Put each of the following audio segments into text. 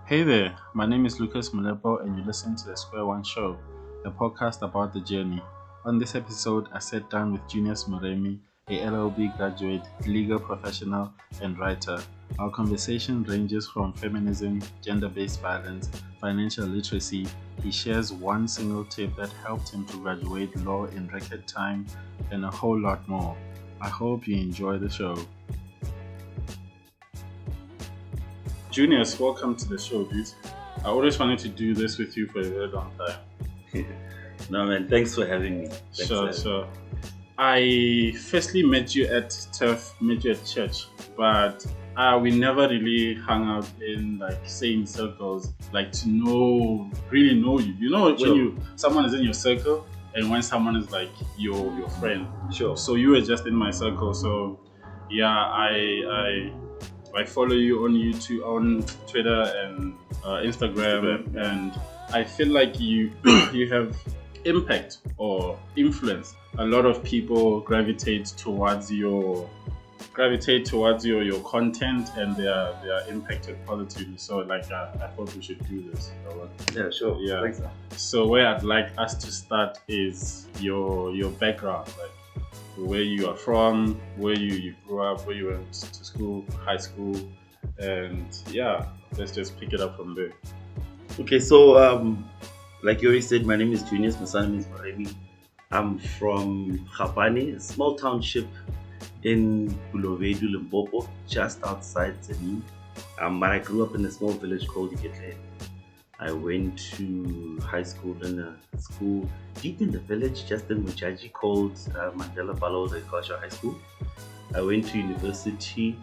Hey there, my name is Lucas Mulepo, and you listen to the Square One Show, a podcast about the journey. On this episode, I sat down with Juniours Moremi, a LLB graduate, legal professional, and writer. Our conversation ranges from feminism, gender based violence, financial literacy. He shares one single tip that helped him to graduate law in record time, and a whole lot more. I hope you enjoy the show. Juniors, welcome to the show, dude. I always wanted to do this with you for a very long time. No, man, thanks for having me. Sure. I firstly met you at TEF, met you at church, but we never really hung out in like same circles, like to really know you. You know, Sure. when someone is in your circle and when someone is like your friend. Sure. So you were just in my circle. So yeah, I follow you on YouTube, on Twitter, and Instagram, and I feel like you you have impact or influence. A lot of people gravitate towards your content, and they are impacted positively. So like I thought we should do this. Yeah, sure. Yeah. Thanks, man. So where I'd like us to start is your background, like where you are from, where you grew up, where you went to school, high school, and yeah, let's just pick it up from there. Okay, so like you already said, my name is Juniours Moremi. I'm from Gapane, a small township in Bulawayo, Limpopo, just outside Zeni. But I grew up in a small village called Iketle. I went to high school in a school deep in the village, just in Mujaji, called Mandela Balozi Agricultural High School. I went to University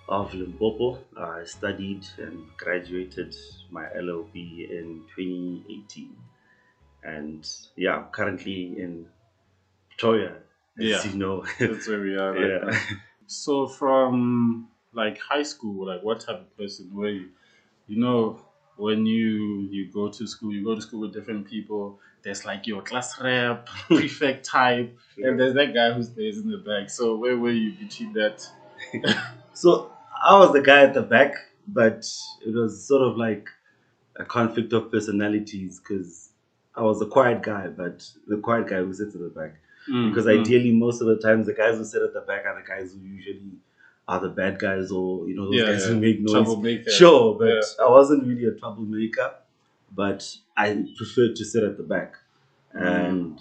of Limpopo. I studied and graduated my LLB in 2018. And yeah, I'm currently in Pretoria, as you know. That's where we are right now. So from like high school, like what type of person were you? You know, when you go to school with different people. There's like your class rep, prefect type, and there's that guy who stays in the back. So where were you between that? So I was the guy at the back, but it was sort of like a conflict of personalities because I was the quiet guy, but the quiet guy who sits at the back. Because ideally, most of the times, the guys who sit at the back are the guys who usually are the bad guys, or those guys who make noise. Troublemaker. Sure, but I wasn't really a troublemaker, but I preferred to sit at the back, and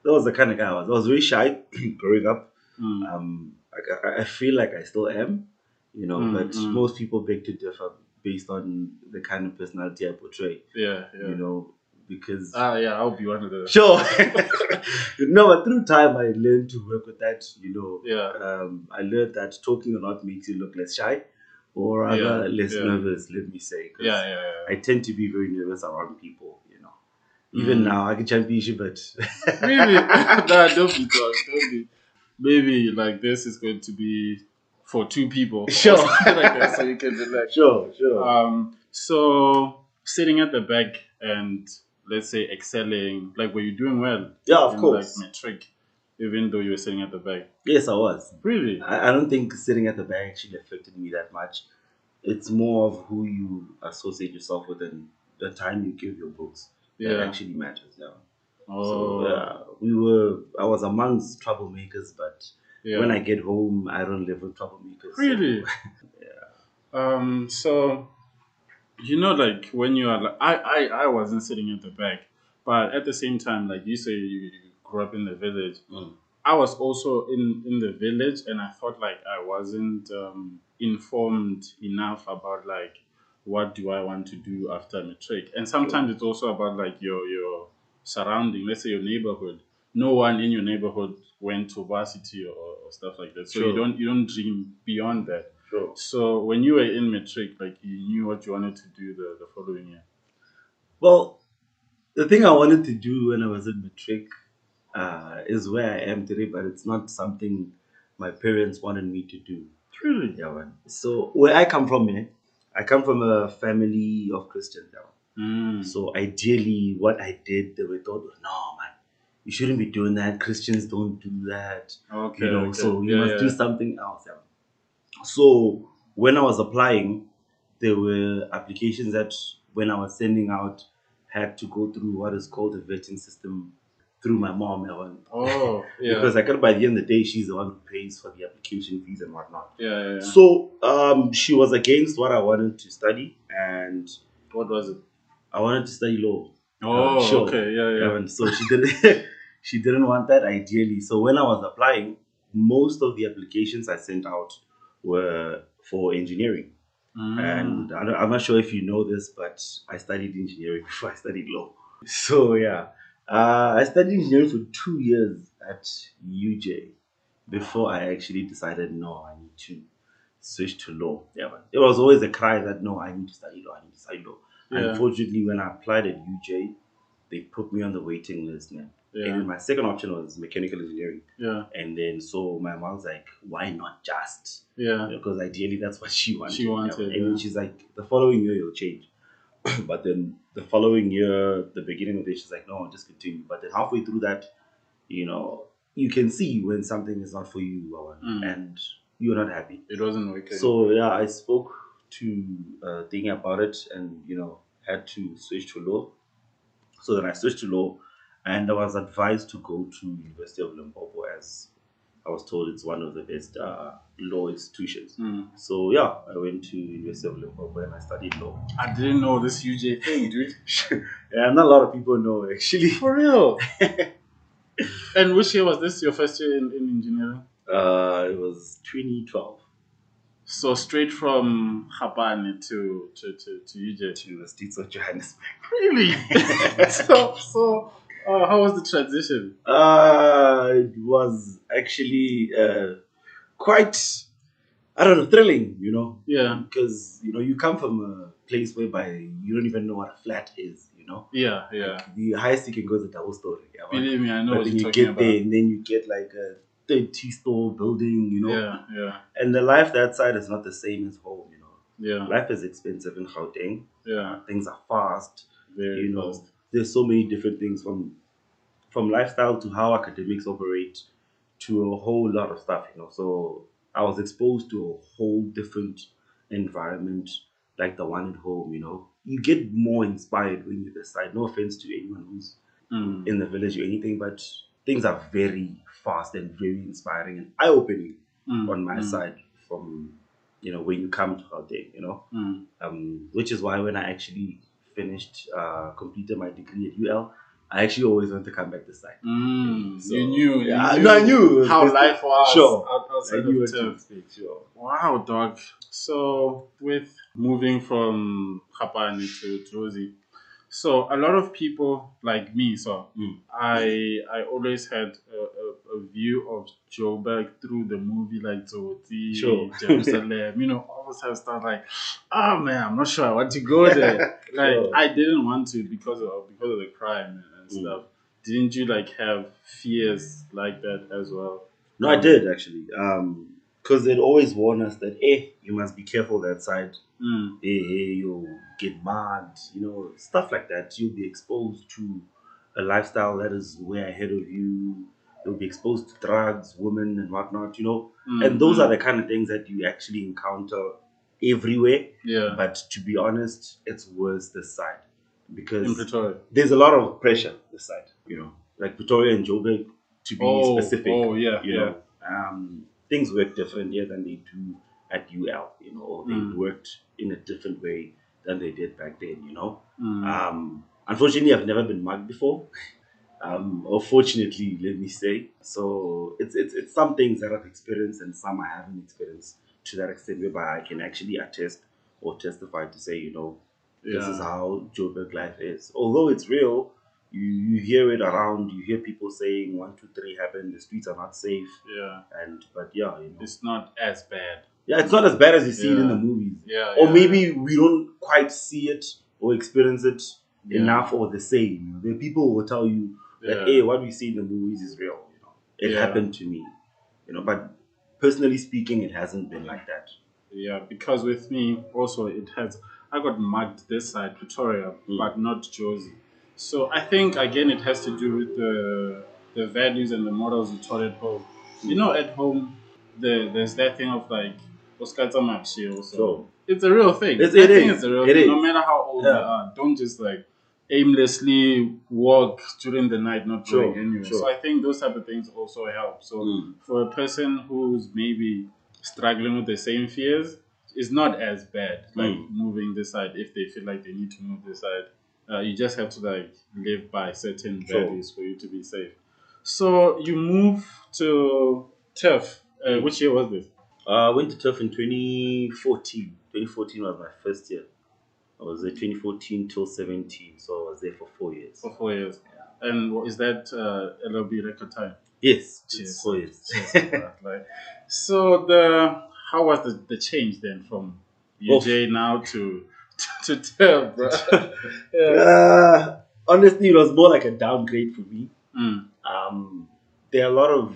that was the kind of guy I was. I was very shy growing up. I feel like I still am, but most people beg to differ based on the kind of personality I portray. Yeah. Because I'll be one of those. Sure. No, but through time I learned to work with that. I learned that talking a lot makes you look less shy, or rather less nervous. Let me say. I tend to be very nervous around people. Even now, I can champion you, but really, nah, don't be. Maybe like this is going to be for two people. Sure. Like that, so you can relax. Sure. So sitting at the back and let's say excelling, like were you doing well? Yeah, of course. Like metric, even though you were sitting at the back. Yes, I was. Really? I don't think sitting at the back actually affected me that much. It's more of who you associate yourself with and the time you give your books that actually matters. Yeah. So I was amongst troublemakers, but when I get home, I don't live with troublemakers. Really? So, So like when you are like, I wasn't sitting at the back, but at the same time, like you say, you grew up in the village. I was also in the village, and I thought like I wasn't informed enough about like what do I want to do after matric, and sometimes it's also about like your surrounding. Let's say your neighborhood. No one in your neighborhood went to varsity or stuff like that, so you don't dream beyond that. Sure. So when you were in matric, like you knew what you wanted to do the following year. Well, the thing I wanted to do when I was in matric is where I am today, but it's not something my parents wanted me to do. Really? Yeah, man. So where I come from, I come from a family of Christians. So ideally, what I did, they were thought, no, man, you shouldn't be doing that. Christians don't do that. Okay. So you must do something else. So when I was applying, there were applications that when I was sending out had to go through what is called a vetting system through my mom. Oh, yeah. Because I by the end of the day, she's the one who pays for the application fees and whatnot. Yeah. So she was against what I wanted to study, and What was it? I wanted to study law. Oh, Sure. okay. Yeah. And so she didn't she didn't want that ideally. So when I was applying, most of the applications I sent out were for engineering. And I'm not sure if you know this, but I studied engineering before I studied law. So yeah, I studied engineering for 2 years at UJ before I actually decided no, I need to switch to law. Yeah, but it was always a cry that no, I need to study law. I need to study law. Yeah. Unfortunately, when I applied at UJ, they put me on the waiting list, man. Yeah. And then my second option was mechanical engineering. Yeah. And then so my mom's like, why not just? Yeah. Because ideally that's what she wanted. She wanted, And then she's like, the following year you'll change. But then the following year, the beginning of it, she's like, no, just continue. But then halfway through that, you can see when something is not for you and you're not happy. It wasn't working. So yeah, I spoke to thinking about it and had to switch to law. So then I switched to law, and I was advised to go to University of Limpopo as I was told it's one of the best law institutions. So yeah, I went to University of Limpopo and I studied law. I didn't know this UJ thing, dude. Yeah, not a lot of people know actually. For real. And which year was this? Your first year in engineering? It was 2012. So straight from Habane to UJ. To the streets of Johannesburg. Really? so how was the transition? It was actually quite, I don't know, thrilling, Yeah. Because, you come from a place whereby you don't even know what a flat is, Yeah. Like, the highest you can go is a double story. Yeah, Believe me, I know but what then you're you talking get about. there and then you get like a 30-store building, Yeah. And the life that side is not the same as home, Yeah. Life is expensive in Gauteng. Yeah. Things are fast. Very fast. There's so many different things from lifestyle to how academics operate to a whole lot of stuff, So I was exposed to a whole different environment like the one at home, You get more inspired when you're this side. No offense to anyone who's in the village or anything, but things are very fast and very inspiring and eye-opening on my side from, when you come to Gauteng, which is why when I actually completed my degree at UL, I actually always want to come back this side. So, you knew. I knew how life was outside I knew of term. Sure. Wow, dog. So with moving from Kapani to Jozi, so a lot of people like me, I always had a view of Joburg through the movie like Zoti, Sure. Jerusalem, all this type of stuff. Like, oh man, I'm not sure I want to go there. Like, Sure. I didn't want to because of the crime and stuff. Didn't you like have fears like that as well? No, I did actually. Because they'd always warn us that, you must be careful that side. You'll get mad, stuff like that. You'll be exposed to a lifestyle that is way ahead of you. You'll be exposed to drugs, women, and whatnot, And those are the kind of things that you actually encounter everywhere. Yeah. But to be honest, it's worse this side. Because in Pretoria, there's a lot of pressure this side, like Pretoria and Joburg, to be specific. Oh, yeah, Things work different here than they do at UL, They worked in a different way than they did back then, Unfortunately, I've never been mugged before. Or fortunately, let me say. So it's some things that I've experienced and some I haven't experienced to that extent whereby I can actually attest or testify to say, this is how Joburg life is. Although it's real, you hear it around. You hear people saying 1, 2, 3 happened. The streets are not safe. Yeah. But it's not as bad. Yeah, it's not as bad as you see it in the movies. Yeah. Or maybe we don't quite see it or experience it enough or the same. The people will tell you that what we see in the movies is real. It happened to me. But personally speaking, it hasn't been like that. Yeah, because with me also I got mugged this side, Pretoria, but not Jozi. So I think again it has to do with the values and the morals you taught at home. At home there's that thing of like Oscar Tamachi also. So it's a real thing. It I think it's is. a real It thing. No is. matter how old you Yeah. are, don't just like aimlessly walk during the night not going Sure. anywhere. So Sure. I think those type of things also help. So Mm. for a person who's maybe struggling with the same fears, it's not as bad like Mm. moving this side if they feel like they need to move this side. You just have to like live by certain Sure. values for you to be safe. So you move to Turf. Mm. Which year was this? I went to Turf in 2014. 2014 was my first year. I was there 2014 till 17, so I was there for 4 years. For 4 years. And is that LLB record time? Yes, it's Cheers. 4 years. Cheers for that. Like, so the how was the change then from Oof. UJ now to to Turf, bro? Yeah. Honestly, it was more like a downgrade for me. Mm, There are a lot of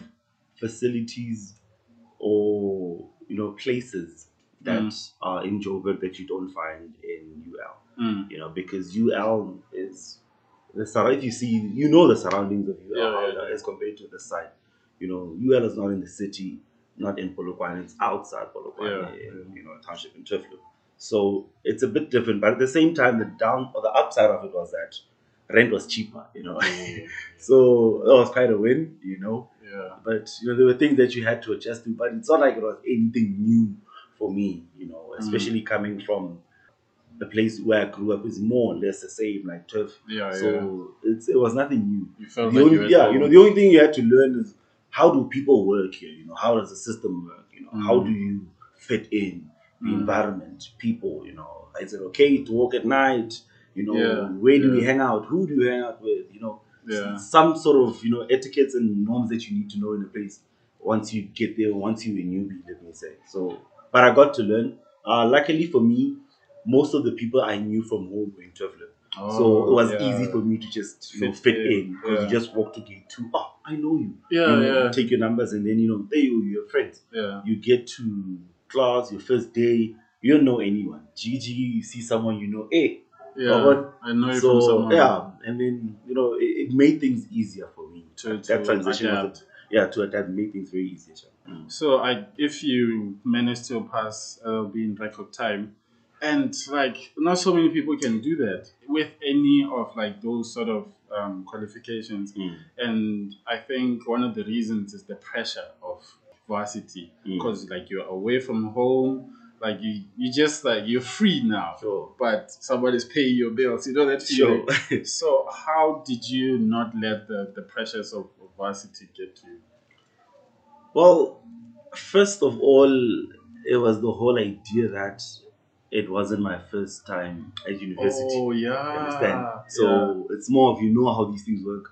facilities or places that mm, are in Joburg that you don't find in UL. mm. Because UL is if you see the surroundings of UL Yeah, yeah, yeah. as compared to the side. UL is not in the city, not in Polokwane, it's outside Polokwane, Yeah, yeah. township in Turfloop. So it's a bit different, but at the same time, the down or the upside of it was that rent was cheaper. Mm, So that was quite a win. yeah. But there were things that you had to adjust to, but it's not like it was anything new for me, Mm, especially coming from the place where I grew up is more or less the same, like turf. yeah, yeah. So it was nothing new. You felt The like you only at home. the only thing you had to learn is how do people work here? How does the system work? How do Mm, you fit in the mm. environment, people? Is it okay to walk at night? Yeah, Where do we yeah, hang out? Who do you hang out with? yeah. Some sort of etiquettes and norms that you need to know in a place once you get there, once you're a newbie, let me say. So, but I got to learn. Luckily for me, most of the people I knew from home were in Traveler. So it Oh, was easy yeah. for me to just Fit fit in. in because you Yeah, just walk to gate two. Oh, I know you. yeah, You yeah, take your numbers and then there you're friends. yeah. You get to class, your first day, you don't know anyone. GG, you see someone hey, Yeah, Robert. I know you from So somewhere yeah, and then it made things easier for me. That to transition was adapt. to adapt made things very easier. Mm. So if you manage to pass LLB in record time, and like not so many people can do that with any of like those sort of qualifications, Mm. and I think one of the reasons is the pressure of varsity Mm. because like you're away from home, like you just like you're free now, Sure. but somebody's paying your bills. You know that Sure. feeling. So how did you not let the pressures of varsity get to you? Well, first of all, it was the whole idea that it wasn't my first time at university. Oh You understand? yeah, yeah, So it's more of how these things work.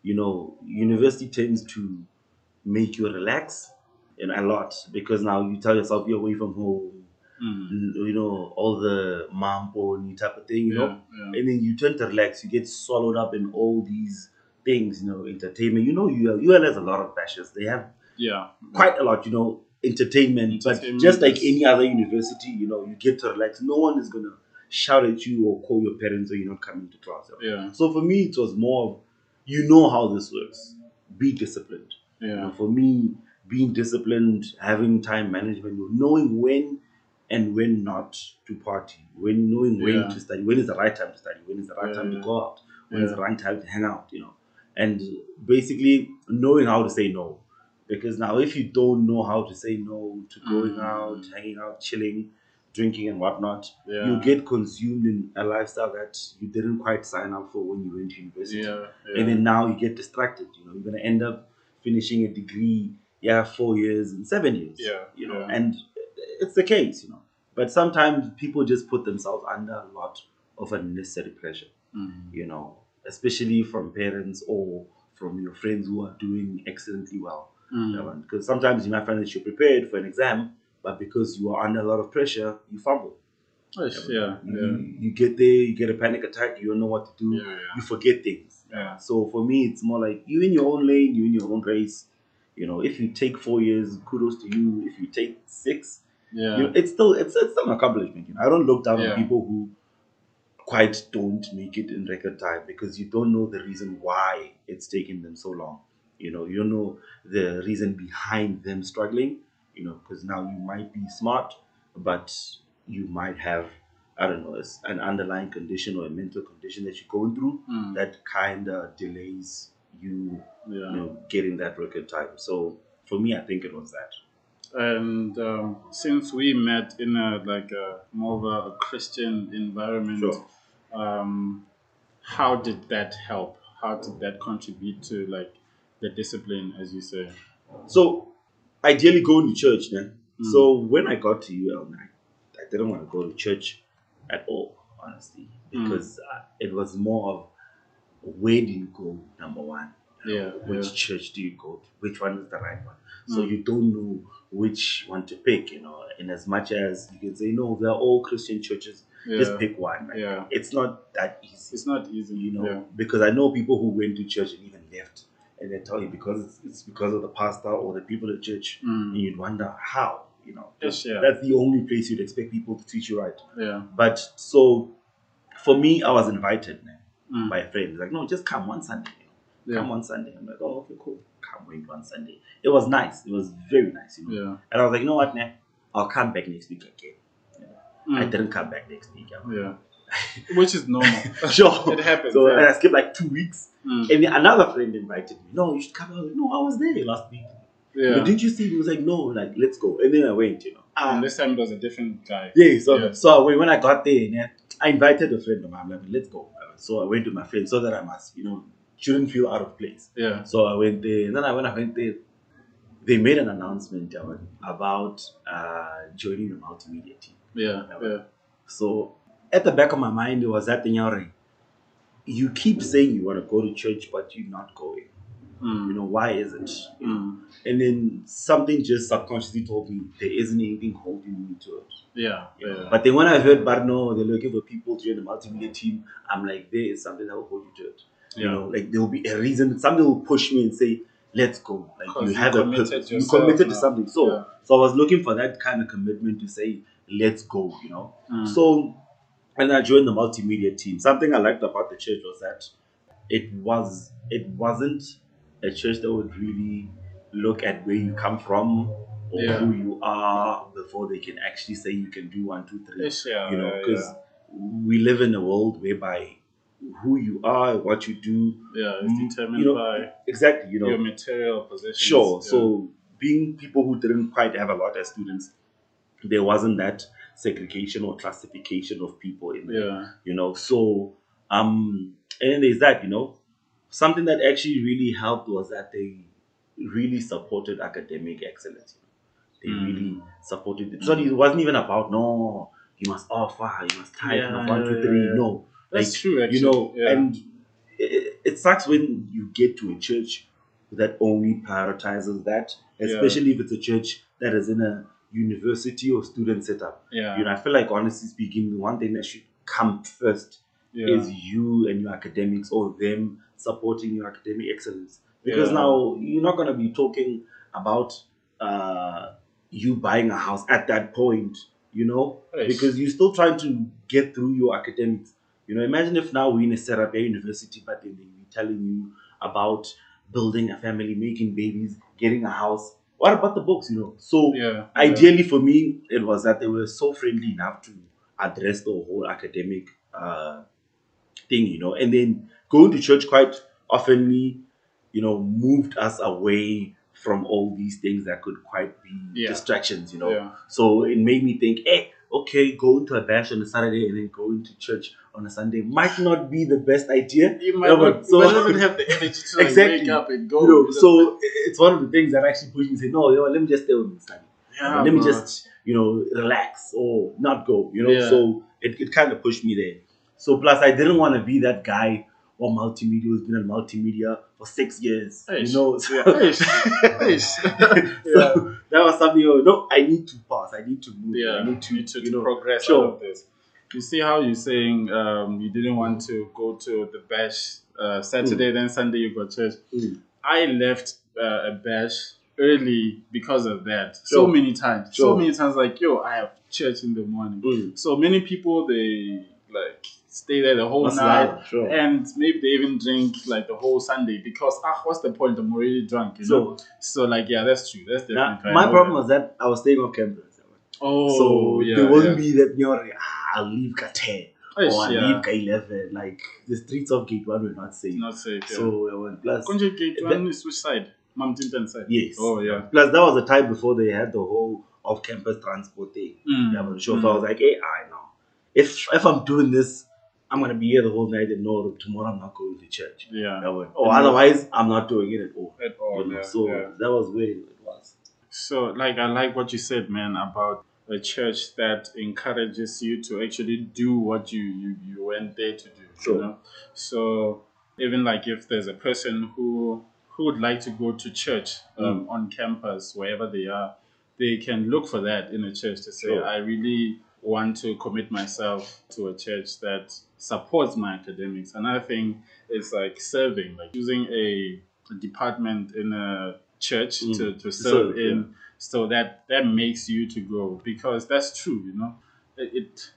University tends to make you relax a lot because now you tell yourself you're away from home, mm, all the mambo and type of thing, yeah, yeah, and then you tend to relax. You get swallowed up in all these things, entertainment. UL has a lot of passions. They have yeah, yeah. quite a lot, entertainment. But just Entertainment like is any other university, you get to relax. No one is gonna shout at you or call your parents or you're not coming to class. yeah, So for me, it was more of you know how this works. Be disciplined. yeah, For me, being disciplined, having time management, knowing when and when not to party, knowing when yeah, to study, when is the right time to study, when is the right time to yeah, go out, when is yeah, the right time to hang out, and basically knowing how to say no. Because now, if you don't know how to say no to going out, mm, hanging out, chilling, drinking, and whatnot, you yeah, get consumed in a lifestyle that you didn't quite sign up for when you went to university. yeah, And yeah, then now you get distracted. You're going to end up finishing a degree, 4 years and 7 years, yeah, yeah, and it's the case. But sometimes people just put themselves under a lot of unnecessary pressure, mm, you know, especially from parents or from your friends who are doing excellently well. mm. Because sometimes you might find that you're prepared for an exam, but because you are under a lot of pressure, you fumble. Yes, yeah, yeah, You get there, you get a panic attack, you don't know what to do, yeah, you forget things. yeah, So for me, it's more like you in your own lane, you in your own race. If you take 4 years, kudos to you. If you take six, yeah, it's still an accomplishment. I don't look down on yeah, people who quite don't make it in record time because you don't know the reason why it's taken them so long. You don't know the reason behind them struggling. Because now you might be smart, but you might have, I don't know, an underlying condition or a mental condition that you're going through that kind of delays you, Yeah. getting that record time. So for me, I think it was that. And since we met in a like a more of a Christian environment, Sure. um, how did that help? How did that contribute to like the discipline, as you say? So ideally going to church then. So when I got to UL, I didn't want to go to church at all, honestly, because it was more of where do you go, number one? Yeah, Which church do you go to? Which one is the right one? So you don't know which one to pick, in as much as you can say, no, they're all Christian churches, just pick one. Like, Yeah. it's not that easy. It's not easy, Yeah. Because I know people who went to church and even left, and they tell you because it's because of the pastor or the people at church, and you'd wonder how, Yes, yeah. that's the only place you'd expect people to teach you right. Yeah. But so for me, I was invited by a friend. He's like, no, just come one Sunday. Come one Sunday. I'm like, oh, okay, cool. Come wait one Sunday. It was nice. It was very nice, Yeah. And I was like, you know what, nah, I'll come back next week again. I didn't come back next week. Yeah. Which is normal. Sure. It happens. So yeah. and I skipped like 2 weeks. And then another friend invited me. No, you should come. I was like, no, I was there last week. Yeah. Didn't you see? He was like, no, like, let's go. And then I went, And this time it was a different guy. Yeah, so when I got there, I invited a friend of mine. I'm like, let's go. So I went to my friend so that I must, shouldn't feel out of place. Yeah. So I went there. And then when I went there, they made an announcement about joining the multimedia team. Yeah. Yeah. So at the back of my mind, it was that thing, you keep saying you want to go to church, but you're not going. Why is it? And then something just subconsciously told me there isn't anything holding me to it. Yeah. But then when I heard, but no, they're looking for people to join the multimedia team, I'm like, there is something that will hold you to it. Like there will be a reason, something will push me and say, let's go. Like you have a purpose. You committed to something. So I was looking for that kind of commitment to say, let's go, So when I joined the multimedia team, something I liked about the church was that it wasn't a church that would really look at where you come from or who you are before they can actually say you can do 1, 2, 3. Yes, because we live in a world whereby who you are, what you do, is determined by exactly, your material possessions. Sure. So being people who didn't quite have a lot as students, there wasn't that segregation or classification of people in there. So and then there's that, something that actually really helped was that they really supported academic excellence. They really supported it. So it wasn't even about, no, you must offer, you must type, you must 1, 2, 3. No. That's true, actually. And it sucks when you get to a church that only prioritizes that, especially if it's a church that is in a university or student setup. I feel like, honestly speaking, the one thing that should come first is you and your academics, or them supporting your academic excellence. Because now you're not going to be talking about you buying a house at that point, because you're still trying to get through your academics. Imagine if now we're in a setup at university, but then they're telling you about building a family, making babies, getting a house. What about the books, So ideally for me, it was that they were so friendly enough to address the whole academic thing, and then going to church quite oftenly, moved us away from all these things that could quite be distractions, So it made me think, hey, okay, going to a bash on a Saturday and then going to church on a Sunday might not be the best idea. You might not even have the energy to wake up and go. So it's one of the things that actually pushed me to say, no, let me just stay with the study. Let me just, relax or not go, So it kind of pushed me there. So plus I didn't want to be that guy or multimedia who's been in multimedia for 6 years. So that was something, no, I need to pass. I need to move. I need to progress out of this. You see how you're saying you didn't want to go to the bash Saturday, then Sunday you got church. I left a bash early because of that. So many times. So many times, like, I have church in the morning. So many people, they like stay there the whole night, and maybe they even drink like the whole Sunday because what's the point? I'm already drunk, So like, that's true. That's definitely my problem was that I was staying off campus. Oh, So there yeah, won't yeah. be that I'll leave K10 or Ish, I'll leave yeah. K11. Like the streets of Gate 1 were not It's safe. not safe, yeah. So plus Konje Gate that, 1 is which side? Mount Tinton side. yes. Oh, yeah. Plus that was the time before they had the whole off campus transport thing. Yeah, Mm, but sure. So I was like, hey, I know. If I'm doing this, I'm gonna be here the whole night and no tomorrow I'm not going to church. yeah. That way. Or otherwise I'm not doing it at all. At all, You know. yeah, So yeah. that was where it was. So, like, I like what you said, man, about a church that encourages you to actually do what you went there to do. You Sure. know, so even like if there's a person who would like to go to church on campus wherever they are, they can look for that in a church to say, Sure. I really want to commit myself to a church that supports my academics. Another thing is like serving, like using a department in a church to serve So yeah. in, so that makes you to grow, because that's true, you know. It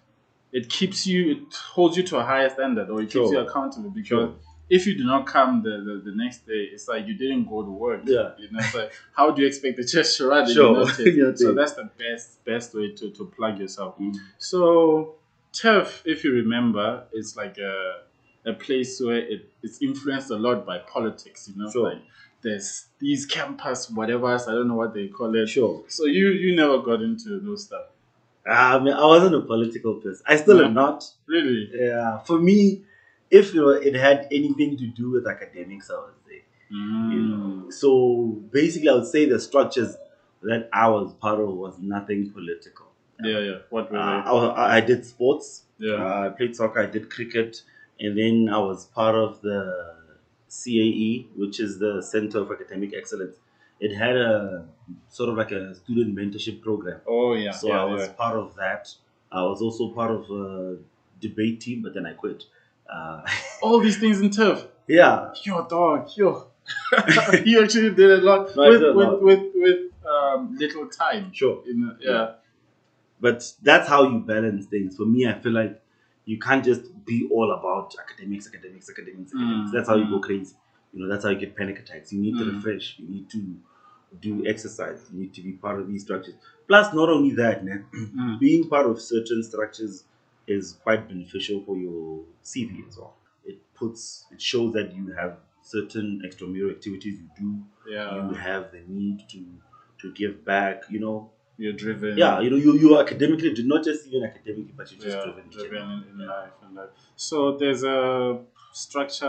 it keeps you, it holds you to a higher standard, or it keeps you Sure. accountable, because Sure. if you do not come the next day, it's like you didn't go to work. Yeah. You know, it's like, how do you expect the church to run if Sure. you're not here? You're So there. that's the best way to plug yourself. So TEF, if you remember, it's like a place where it's influenced a lot by politics, you know. Sure. Like there's these campus whatevers, I don't know what they call it. Sure. So you never got into those stuff. I mean, I wasn't a political person. I still am No? not. Really? Yeah. For me, if it had anything to do with academics, I was there. You know. So basically, I would say the structures that I was part of was nothing political. Yeah. What were they? I did sports. Yeah. I played soccer. I did cricket, and then I was part of the CAE, which is the Center of Academic Excellence. It had a sort of like a student mentorship program. Oh yeah. So yeah, I was yeah. part of that. I was also part of a debate team, but then I quit. All these things in turf. Yeah. Yo, dog. Yo. You actually did a lot No, I did a lot. with little time. Sure. Yeah. But that's how you balance things. For me, I feel like you can't just be all about academics. That's how you go crazy. You know, that's how you get panic attacks. You need to refresh. You need to do exercise. You need to be part of these structures. Plus, not only that, being part of certain structures is quite beneficial for your CV as well. It shows that you have certain extramural activities you do. Yeah. You have the need to give back. You know, You're driven. yeah, you know, you academically, not just even academically, but you're just driven. Driven in life and life. So there's a structure.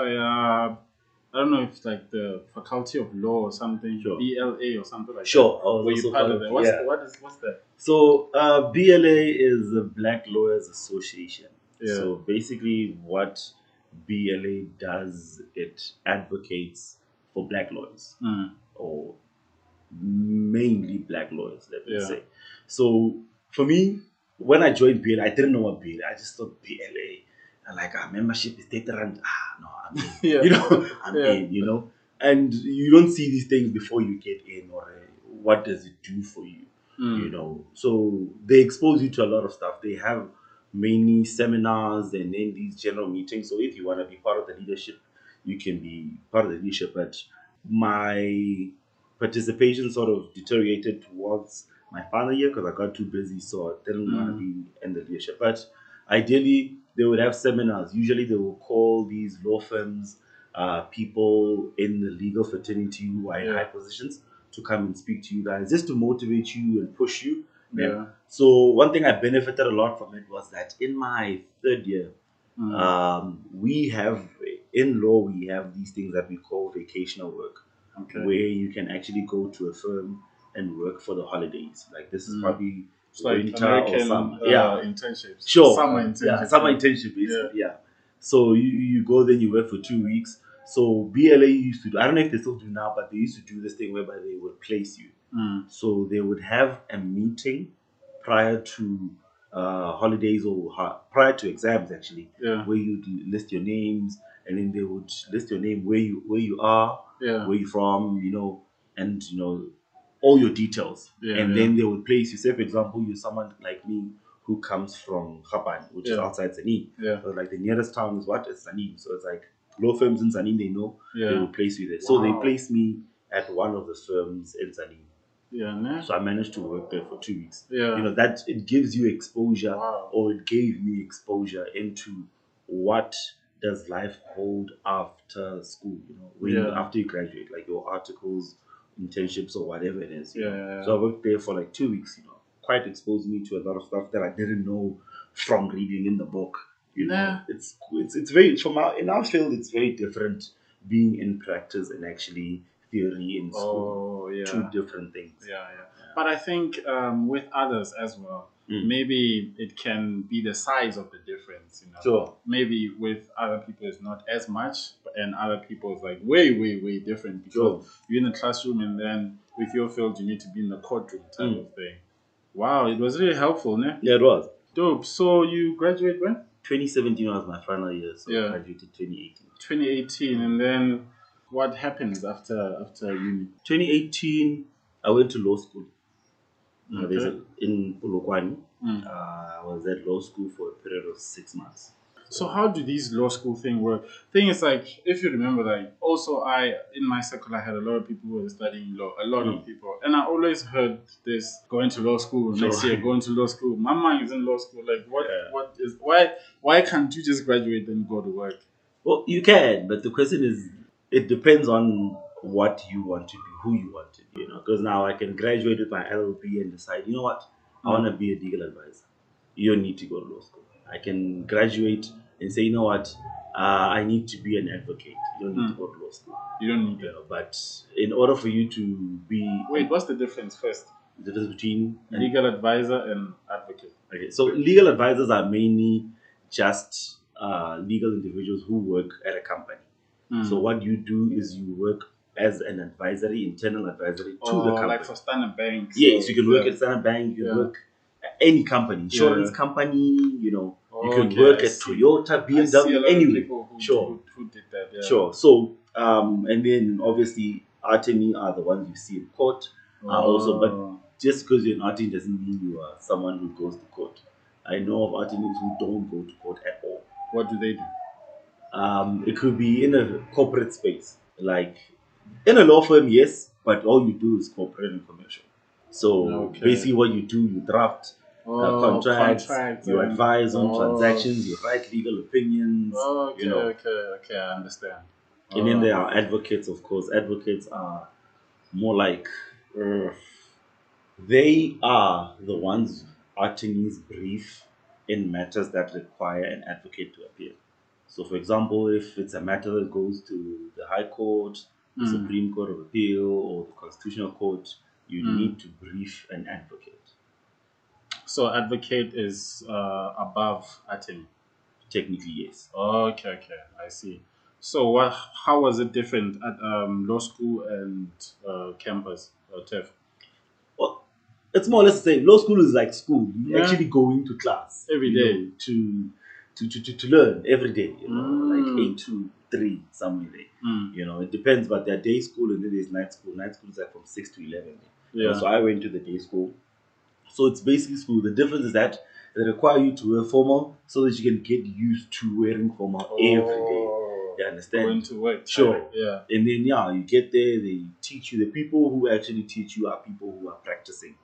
I don't know if it's like the Faculty of Law or something, Sure. BLA or something like Sure, that. I was Were you also part part of of- that? yeah. What's that? So BLA is the Black Lawyers Association. Yeah. So basically, what BLA does, it advocates for black lawyers, or mainly black lawyers, let me Yeah. say. So for me, when I joined BLA, I didn't know what BLA. I just thought BLA, and like our membership is 30 rand. No, I'm in. Yeah. You know, I'm Yeah. in. You know, and you don't see these things before you get in, or what does it do for you? You know, so they expose you to a lot of stuff. They have many seminars and then these general meetings. So if you want to be part of the leadership, you can be part of the leadership. But my participation sort of deteriorated towards my final year because I got too busy, so I didn't want to be in the leadership. But ideally, they would have seminars. Usually, they will call these law firms, people in the legal fraternity who are in high positions to come and speak to you guys, just to motivate you and push you. Yeah. So one thing I benefited a lot from it was that in my third year, we have in law we have these things that we call vacational work, where you can actually go to a firm and work for the holidays. Like this is probably It's like winter or American summer. internships. Sure. Summer internships. Summer internship basically. Yeah. So you go then you work for 2 weeks. So BLA used to do, I don't know if they still do now, but they used to do this thing whereby they would place you. So they would have a meeting prior to holidays or prior to exams actually, where you list your names, and then they would list your name, where you are, where you from, you know, and you know all your details, and then they would place you. Say for example, you're someone like me who comes from Gapan, which is outside Zanin. So like the nearest town is what? It's Zanin. So it's like law firms in Zanin, they know they will place you there. So they placed me at one of the firms in Zanin. Yeah, ne? So I managed to work there for 2 weeks. Yeah. That it gives you exposure, Wow. or it gave me exposure into what does life hold after school. Yeah. After you graduate, like your articles, internships, or whatever it is. Yeah. So I worked there for like 2 weeks. Quite exposed me to a lot of stuff that I didn't know from reading in the book. Nah. It's very in our field. It's very different being in practice and actually theory in school. Oh, yeah. Two different things. Yeah. But I think with others as well, maybe it can be the size of the difference. Sure. Maybe with other people it's not as much, and other people it's like way, way, way different because Sure. you're in the classroom, and then with your field you need to be in the courtroom type of thing. Wow, it was really helpful, ne? Yeah, it was. Dope. So you graduate when? 2017 was my final year, so Yeah. I graduated 2018. 2018, and then what happens after uni? 2018, I went to law school. Okay. In Polokwane. I was at law school for a period of 6 months. So how do these law school thing work? Thing is, like, if you remember, like, also in my circle I had a lot of people who were studying law, a lot of people, and I always heard this going to law school next year, going to law school. My mind is in law school. Like, what is why can't you just graduate and go to work? Well, you can, but the question is, it depends on what you want to be, who you want to be. Because now I can graduate with my LLB and decide, you know what, I want to be a legal advisor. You don't need to go to law school. I can graduate and say, you know what, I need to be an advocate. You don't need to go to law school. You don't need that. But in order for you to be... Wait, what's the difference first? The difference between... Legal advisor and advocate. Okay, so legal advisors are mainly just legal individuals who work at a company. So what you do is you work as an internal advisory to the company. Like for Standard Bank. Yes, you can work at Standard Bank, you can work at any company, insurance company, you can work at Toyota, BMW, anyway. Who did that, yeah. Sure. So, and then obviously, attorney are the ones you see in court. Also, but just because you're an attorney doesn't mean you are someone who goes to court. I know of attorneys who don't go to court at all. What do they do? It could be in a corporate space, like in a law firm, yes, but all you do is corporate and commercial. So basically, what you do, you draft contracts, you advise on transactions, you write legal opinions. Okay, I understand. And then there are advocates, of course. Advocates are more like they are the ones attorneys brief in matters that require an advocate to appear. So, for example, if it's a matter that goes to the High Court, the Supreme Court of Appeal, or the Constitutional Court, you need to brief an advocate. So, advocate is above attorney? Technically, yes. Okay, I see. So, how was it different at law school and campus or TEF? Well, it's more or less the same. Law school is like school. You're actually going to class every day to learn every day. Like 8 to 3 somewhere there. It depends, but there's day school and then there's night school. Night school is like from 6 to 11. So I went to the day school. So it's basically school. The difference is that they require you to wear formal so that you can get used to wearing formal every day. You understand? Going to work. Sure. Yeah. And then you get there, they teach you. The people who actually teach you are people who are practicing.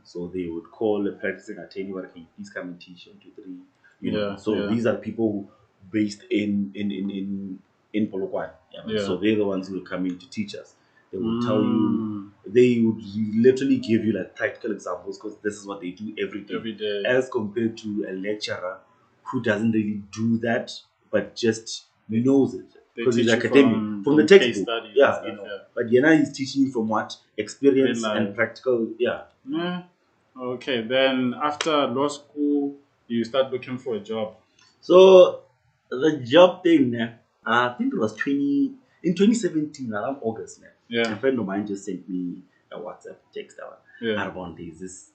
So they would call a practicing attorney, okay, please come and teach 1, 2, 3. So these are people based in Polokwane. So they're the ones who will come in to teach us. They will tell you, they would literally give you like practical examples because this is what they do every day. As compared to a lecturer who doesn't really do that but just knows it because he's academic from the textbook. But Yana is teaching you from what? Experience and practical. Okay, then after law school, you start looking for a job. So the job thing, I think it was in 2017, around August. A friend of mine just sent me a WhatsApp text. Arbon, there's this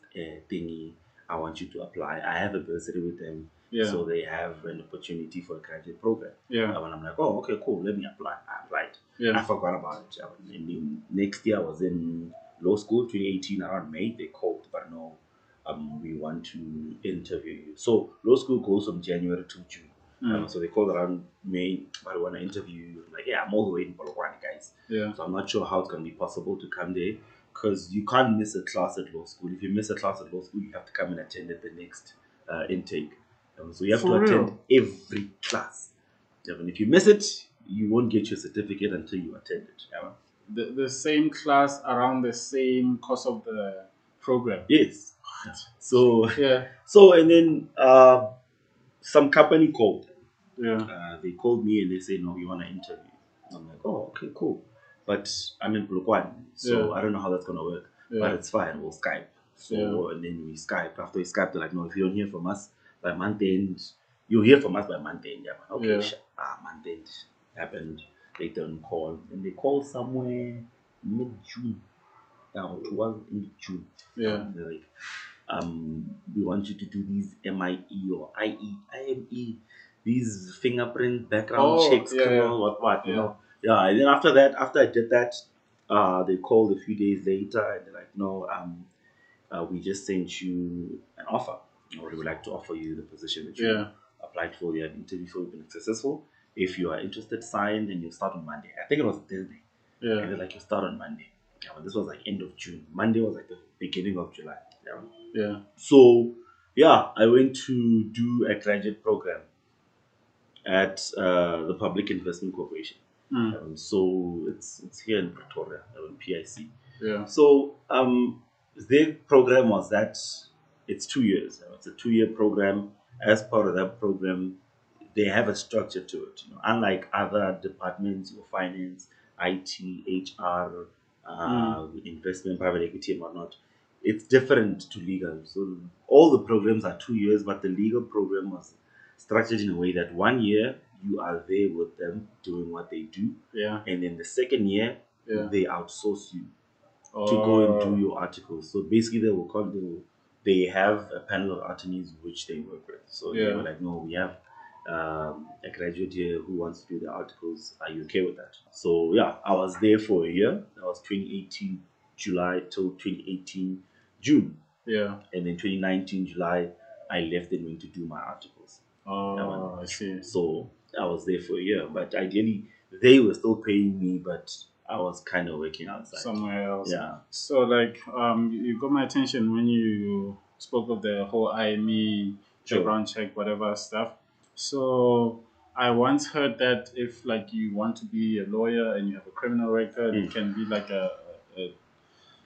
thingy. I want you to apply. I have a bursary with them. So they have an opportunity for a graduate program. And I'm like, oh, okay, cool. Let me apply. I applied. I forgot about it. And then next year I was in law school, 2018, around May. They called, but no, we want to interview you. So law school goes from January to June. So they called around May, but I want to interview you. Like, I'm all the way in Polokwane, guys. So I'm not sure how it's going to be possible to come there. because you can't miss a class at law school. If you miss a class at law school, you have to come and attend at the next intake. So you have to For attend real? every class. And if you miss it, you won't get your certificate until you attend it. The same class around the same course of the program. Yes. So Yeah. so and then some company called. Yeah. They called me and they said, "No, we want to interview." I'm like, "Oh, okay, cool." But I'm in Bulukwan, so Yeah. I don't know how that's gonna work. But Yeah. it's fine. We'll Skype. So and then we Skype. After we Skype, they're like, "No, if you don't hear from us by month end, you'll hear from us by month end." Yeah, man. Okay, Yeah. sure. Month end happened. They don't call, and they called somewhere mid June. Now it was in June. Yeah. They're like, we want you to do these MIE or IME, these fingerprint background Oh, checks, yeah, yeah. criminal, what, you Yeah. know. Yeah, and then after that, after I did that, they called a few days later and they're like, "No, we just sent you an offer, or we would like to offer you the position that you Yeah. applied for. You had an interview for, you've been successful. If you are interested, sign, and you start on Monday." I think it was Thursday. And Yeah. they're like, "You start on Monday." Yeah, but this was like end of June. Monday was like the beginning of July. Yeah. Yeah. So yeah, I went to do a graduate program at the Public Investment Corporation. So it's here in Pretoria, PIC. Yeah. So their program was that it's 2 years. It's a 2-year program. As part of that program, they have a structure to it. Unlike other departments, your finance, IT, HR, investment, private equity, and whatnot, it's different to legal. So all the programs are 2 years, but the legal program was structured in a way that 1 year you are there with them doing what they do, Yeah. and then the second year Yeah. they outsource you to go and do your articles. So basically, they have a panel of attorneys which they work with. So they Yeah. were like, "No, we have a graduate here who wants to do the articles. Are you okay with that?" So yeah, I was there for a year. That was 2018 July till 2018 June, Yeah. and then 2019 July I left and went to do my articles. Oh, I see. So I was there for a year, but ideally they were still paying me, but I was kind of working outside. Somewhere else. Yeah. So like you got my attention when you spoke of the whole IME Sure. background check, whatever stuff. So I once heard that if like you want to be a lawyer and you have a criminal record, it can be like a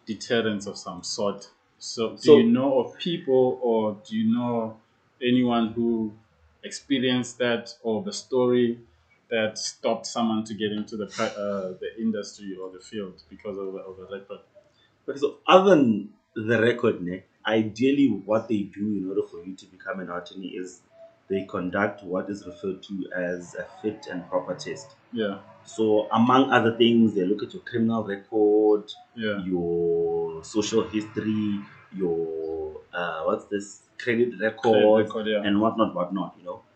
deterrence of some sort. So do you know of people or do you know anyone who experienced that or the story that stopped someone to get into the industry or the field because of a record? Okay, so other than the record, ideally what they do in order for you to become an attorney is they conduct what is referred to as a fit and proper test. Yeah. So among other things, they look at your criminal record, Yeah. your social history, your credit Credit record, record, yeah. and whatnot.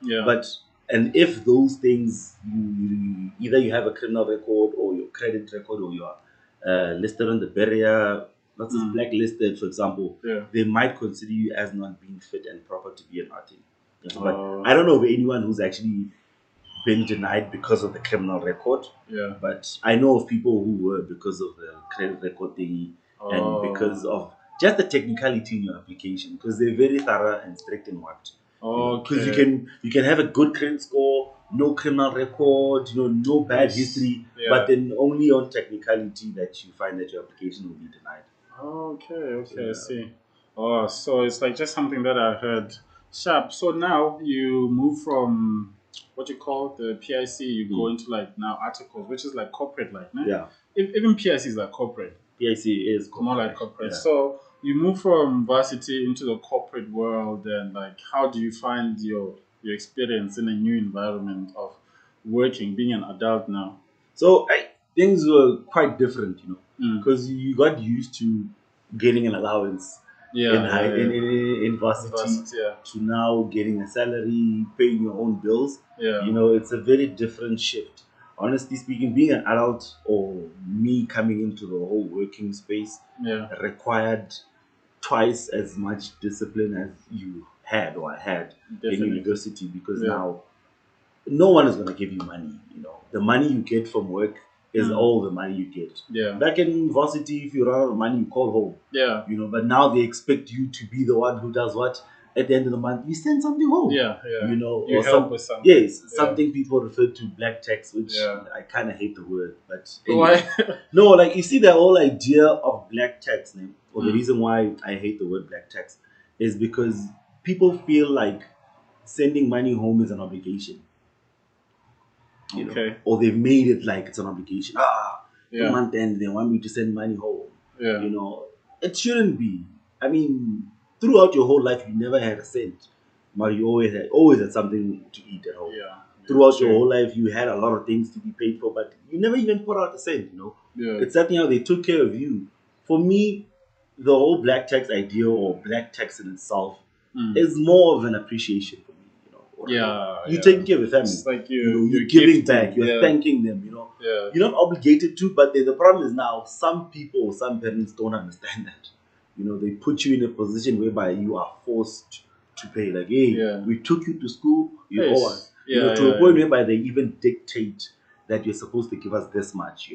Yeah. But and if those things, either you have a criminal record or your credit record or you are listed on the barrier, not just blacklisted, for example, Yeah. they might consider you as not being fit and proper to be an artist. But Oh. I don't know of anyone who's actually been denied because of the criminal record. Yeah. But I know of people who were because of the credit record thingy and because of just the technicality in your application, because they're very thorough and strict in what. Because you can have a good credit score, no criminal record, no bad history, but then only on technicality that you find that your application will be denied. Okay, I see. Oh, so it's like just something that I heard. Sharp. So now you move from what you call the PIC, you go into like now articles, which is like corporate, like, né? Yeah. Even PIC is like corporate. PIC is corporate. More like corporate. Yeah. So you move from varsity into the corporate world, and like, how do you find your experience in a new environment of working, being an adult now? So things were quite different, because you got used to getting an allowance in varsity to now getting a salary, paying your own bills. Yeah. It's a very different shift. Honestly speaking, being an adult or me coming into the whole working space required twice as much discipline as you had or I had in university, because now no one is going to give you money. The money you get from work is all the money you get. Yeah. Back in varsity, if you run out of money, you call home. Yeah. But now they expect you to be the one who does what? At the end of the month, you send something home. Yeah. You or help with something. Yes, Yeah. something people refer to black tax, which Yeah. I kind of hate the word. But Why? no, like you see, the whole idea of black tax, or the reason why I hate the word black tax, is because people feel like sending money home is an obligation. Okay. Or they've made it like it's an obligation. Yeah. Month end, they want me to send money home. Yeah. It shouldn't be. I mean, throughout your whole life, you never had a cent, but you always had something to eat at home. Yeah. Throughout your whole life, you had a lot of things to be paid for, but you never even put out a cent. Yeah. It's something how they took care of you. For me, the whole black tax idea or black tax in itself is more of an appreciation for me. You're taking care of your family. It's like you're giving back. You're thanking them. Yeah. You're not obligated to, but the problem is now some people, some parents don't understand that. They put you in a position whereby you are forced to pay. Like, hey, we took you to school, you owe us. To a point whereby they even dictate that you're supposed to give us this much.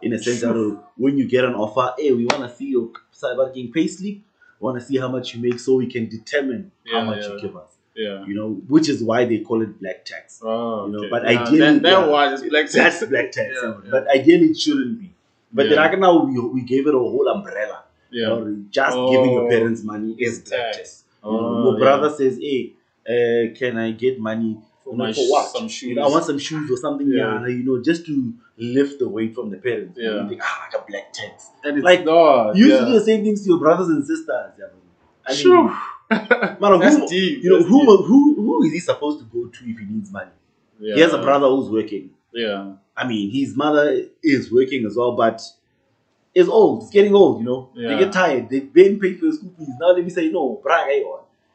In a sense that when you get an offer, hey, we want to see your cyber pay slip. We want to see how much you make so we can determine how much you give us. Yeah. Which is why they call it black tax. Oh, okay. But ideally, that one is black tax. That's black tax. But ideally, it shouldn't be. But then right now we gave it a whole umbrella. Just giving your parents money is black tax. Your brother says, "Hey, can I get money for what? Some shoes. I want some shoes or something. Just to lift the weight from the parents. You think, like a black tax. And it's like not. You used to do the same things to your brothers and sisters. Sure. That's deep. Who is he supposed to go to if he needs money? He has a brother who's working. Yeah. I mean, his mother is working as well, but is old. It's getting old, They get tired. They've been paid for his school fees. Now let me say, no, Braga,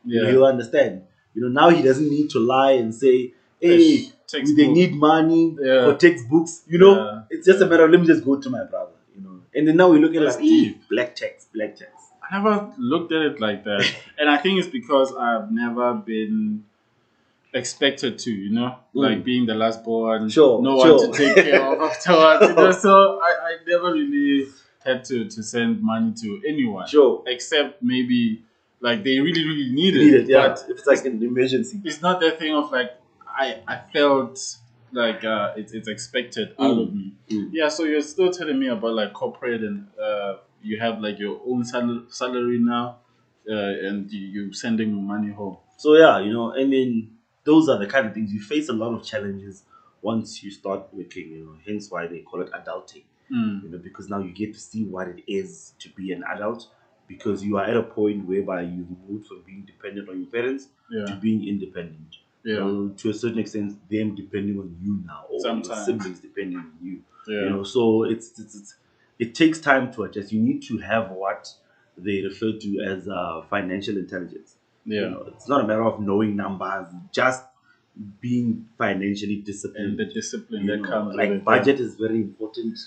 he'll understand. Now he doesn't need to lie and say, hey, they need money for textbooks. It's just a matter of, let me just go to my brother, And then now we look at black tax. I never looked at it like that. And I think it's because I've never been expected to, like being the last born, no one to take care of afterwards. So I never really had to send money to anyone. Except maybe like they really, really need it. But if it's like an emergency. It's not that thing of like I felt like it's expected out of me. Yeah, so you're still telling me about like corporate and you have like your own salary now, and you're sending money home. So and then those are the kind of things you face a lot of challenges once you start working. Hence why they call it adulting. Because now you get to see what it is to be an adult, because you are at a point whereby you've moved from being dependent on your parents to being independent. To a certain extent, them depending on you now, or your siblings depending on you. So it takes time to adjust. You need to have what they refer to as financial intelligence. It's not a matter of knowing numbers, just being financially disciplined. And the discipline that comes like with it. Budget is very important.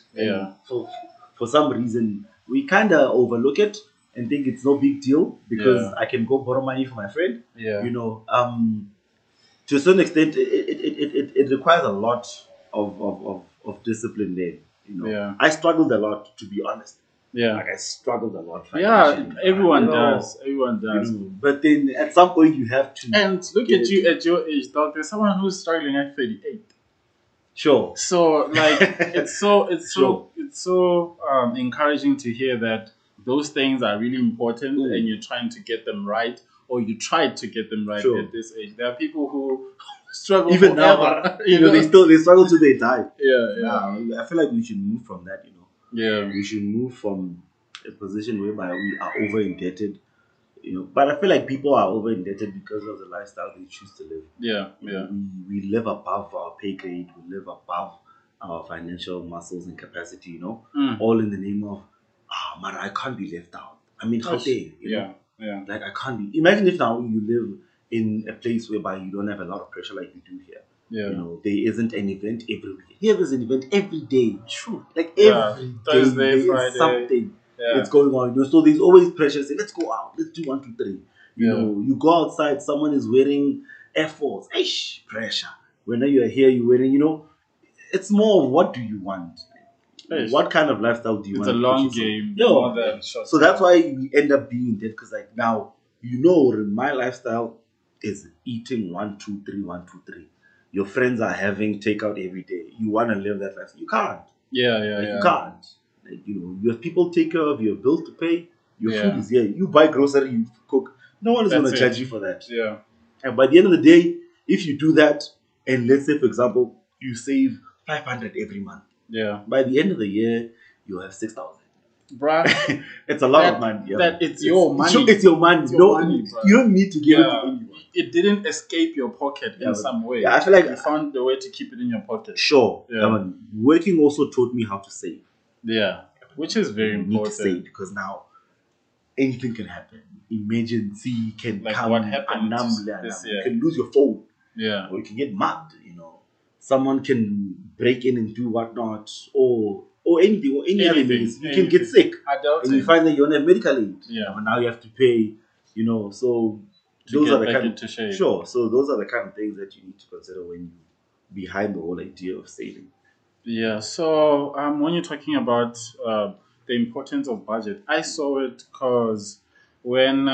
For some reason, we kind of overlook it and think it's no big deal because I can go borrow money from my friend. To a certain extent, it requires a lot of discipline there. I struggled a lot, to be honest. Like I struggled a lot. Everyone does. Everyone does. But then at some point you have to. And look at you at your age, dog. There's someone who's struggling at 38. Sure. So like it's so encouraging to hear that those things are really important and you're trying to get them right, or you tried to get them right at this age. There are people who struggle even forever, now. They struggle till they die. Yeah. I feel like we should move from that. Yeah. We should move from a position whereby we are over indebted. But I feel like people are over indebted because of the lifestyle they choose to live. We live above our pay grade. We live above our financial muscles and capacity. All in the name of, man, I can't be left out. I mean, how dare you? Like I can't be. Imagine if now you live in a place whereby you don't have a lot of pressure like you do here. There isn't an event every week. Here there's an event every day. True. Like every day Thursday, there Friday. is something that's going on. So there's always pressure. Say, let's go out. Let's do 1, 2, 3. You go outside. Someone is wearing Air Force. Pressure. When you are here, you're wearing. It's more of what do you want. Ish. what kind of lifestyle do you It's want a to put long yourself? game, No. more than short. So that's why we end up being in debt, because like now, my lifestyle is eating 1, 2, 3, 1, 2, 3. Your friends are having takeout every day. You want to live that lifestyle. You can't. Yeah, You can't. You have people take care of, you have bills to pay, your food Yeah. is here. You buy grocery, you cook. No one is going to That's judge it. you for that. Yeah. And by the end of the day, if you do that, and let's say, for example, you save 500 every month, Yeah. by the end of the year, you'll have 6,000. Bruh. It's a lot of money. Yeah. That it's your money. It's your money. It's your money, bruh. You don't need to give it to Yeah. anyone. It didn't escape your pocket in some way. Yeah, I feel like you found the way to keep it in your pocket. Sure. Yeah. Working also taught me how to save. Yeah. Which is very You important. need to save, because now anything can happen. Emergency can Like come. what happened this year. You can lose your phone. Yeah. Or you can get mugged. Someone can break in and do whatnot, or anything, or any other means. You can get sick, and you find that you don't have medical aid. Yeah. But now you have to pay. So those are the kind of shape. Sure. So those are the kind of things that you need to consider when you behind the whole idea of saving. Yeah. So when you're talking about the importance of budget, I saw it because when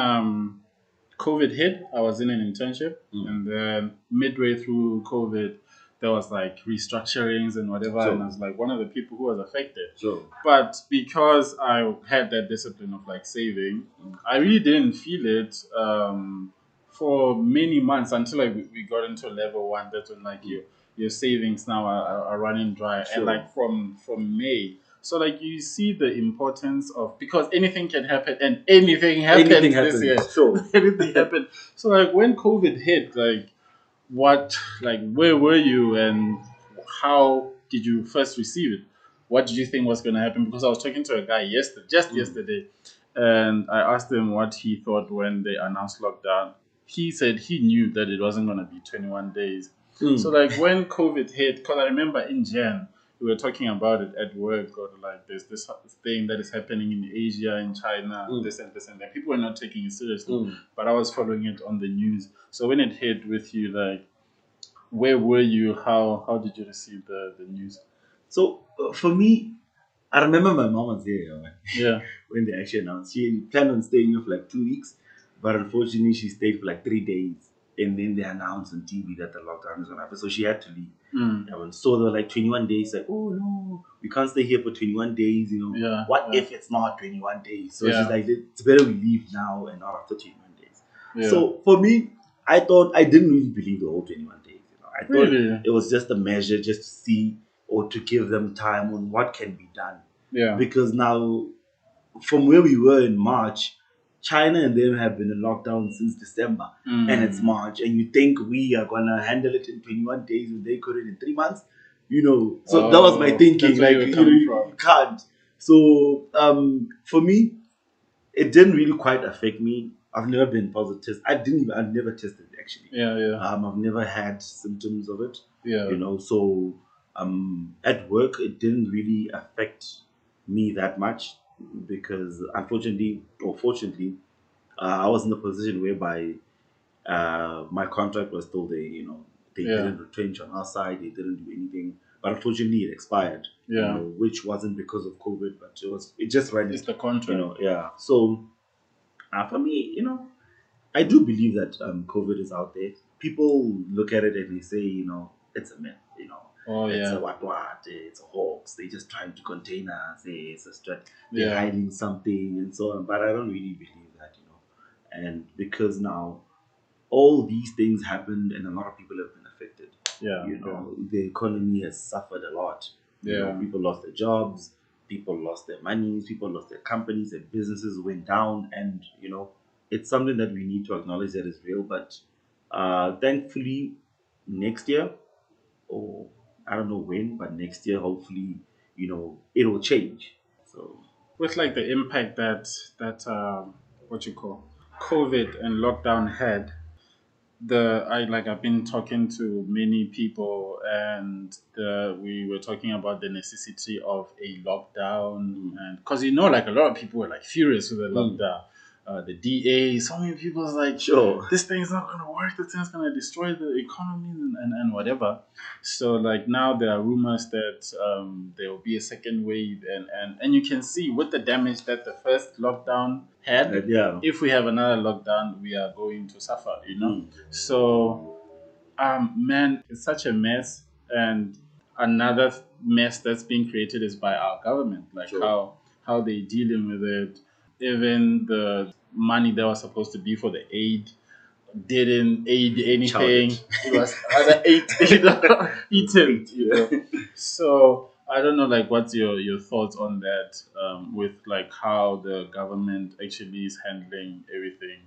COVID hit, I was in an internship, and then midway through COVID, there was like restructurings and whatever, Sure. and I was like one of the people who was affected. Sure. But because I had that discipline of like saving, I really didn't feel it for many months until like we got into level 1. That's when like your savings now are running dry, Sure. and like from May. So like you see the importance of, because anything can happen, and anything happened this year. Sure. Anything happened. So like when COVID hit, like where were you, and how did you first receive it? What did you think was going to happen? Because I was talking to a guy yesterday, and I asked him what he thought when they announced lockdown. He said he knew that it wasn't going to be 21 days. So like when COVID hit, because I remember in Jan, we were talking about it at work, or like there's this thing that is happening in Asia, in China, this and that. People were not taking it seriously, but I was following it on the news. So when it hit with you, like, where were you? How did you receive the news? So for me, I remember my mom was there. Yeah. When they actually announced, she planned on staying here for like 2 weeks, but unfortunately she stayed for like 3 days, and then they announced on TV that the lockdown is gonna happen, so she had to leave. So there were like 21 days. Like, oh no, we can't stay here for 21 days. What if it's not 21 days? So she's like, it's better we leave now and not after 21 days. Yeah. So for me, I didn't really believe the whole 21 days. I thought it was just a measure, just to see, or to give them time on what can be done. Yeah. Because now, from where we were in March, China and them have been in lockdown since December, and it's March, and you think we are gonna handle it in 21 days when they could it in 3 months? So that was my thinking. Like, you can't. So for me, it didn't really quite affect me. I've never been positive. I've never tested actually. Yeah. I've never had symptoms of it. Yeah. So at work it didn't really affect me that much, because unfortunately or fortunately, I was in a position whereby my contract was still there. They didn't retrench on our side. They didn't do anything. But unfortunately, it expired. Yeah. Which wasn't because of COVID, but it just ran. It's the contract. Yeah. So for me, I do believe that COVID is out there. People look at it and they say, it's a myth. It's a what, it's a hoax. They're just trying to contain us. It's a strat. They're hiding something and so on. But I don't really believe that, And because now all these things happened and a lot of people have been affected. Yeah. The economy has suffered a lot. People lost their jobs. People lost their money. People lost their companies. Their businesses went down, and it's something that we need to acknowledge that is real. But thankfully, next year, or I don't know when, but next year, hopefully, it will change. So with like the impact that what you call COVID and lockdown had, I've been talking to many people, and we were talking about the necessity of a lockdown, and because like a lot of people were like furious with the lockdown, the DA. So many people was like, Sure. this thing's not gonna work. This thing's gonna destroy the economy and whatever. So like now there are rumors that there will be a second wave, and you can see with the damage that the first lockdown had. Yeah. If we have another lockdown, we are going to suffer. Mm. So man, it's such a mess, and another mess that's being created is by our government, like Sure. how they dealing with it. Even the money that was supposed to be for the aid didn't aid anything. Chowed It was rather ate, eaten. So I don't know, like, what's your thoughts on that? With like how the government actually is handling everything